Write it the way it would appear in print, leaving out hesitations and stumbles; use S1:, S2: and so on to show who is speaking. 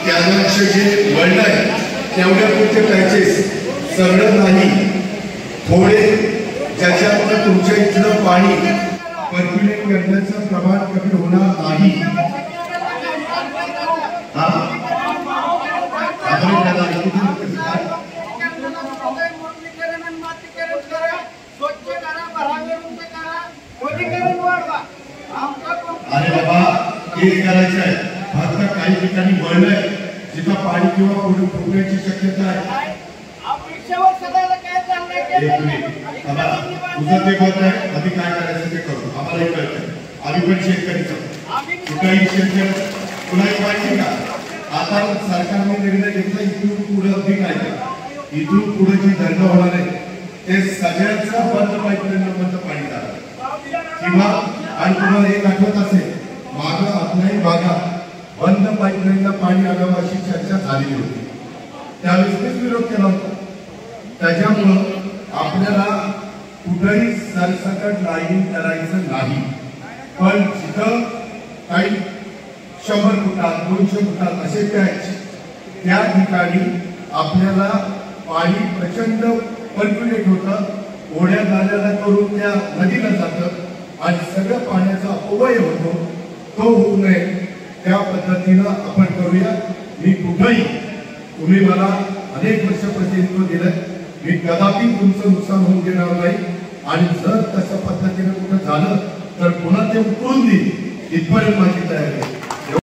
S1: कॅनलचे जे वळण आहे तेवढ्या पुरते पॅचेस सगळं नाही, थोडे ज्याच्यामुळे तुमच्या इथलं पाणी पर्क्युलेट करण्याचं प्रमाण कमी होणार नाही। अरे बाबा हेच करायचं आहे, फक्त काही ठिकाणी वळण आहे जिथं पाणी किंवा पुढे फुटण्याची शक्यता आहे। तुझं ते बोलत आहे, आम्ही काय करायचं ते करू, आम्हालाही कळतं, आम्ही पण शेतकरीच कुठलाही शेतकरी तुलाही माहिती का, आता सरकारने निर्णय घेतला इथून पुढे अगदी काय इथून पुढे जी धरणं होणार आहे ते सगळ्यांचं बंद पाईपलाईन पाणी जाणार किंवा आणि तुम्हाला एक आठवत असेल मागं आपल्याही भागात बंद पाईपलाईनला पाणी आणावं अशी चर्चा झालेली होती, त्यावेळेस विरोध केला होता। त्याच्यामुळं आपल्याला कुठेही सरसकट लाईन करायचं नाही, पण जिथं काही 100 फुटात 200 फुटात असे पॅच त्या ठिकाणी आपल्याला पाणी प्रचंड पर्क्युलेट होतं, ओढ्या नाल्याला करून त्या नदीला जातं आणि सगळं पाण्याचा अपव्यय होतो, तो होऊ नये त्या पद्धतीनं आपण करूया। मी कुठेही तुम्ही मला अनेक वर्ष प्रतिनिधित्व दिलं, मी कदापि तुमचं नुकसान होऊन देणार नाही आणि जर तशा पद्धतीने कुठं झालं तर पुन्हा ते उकळून देईल इथपर्यंत माझी तयारी आहे।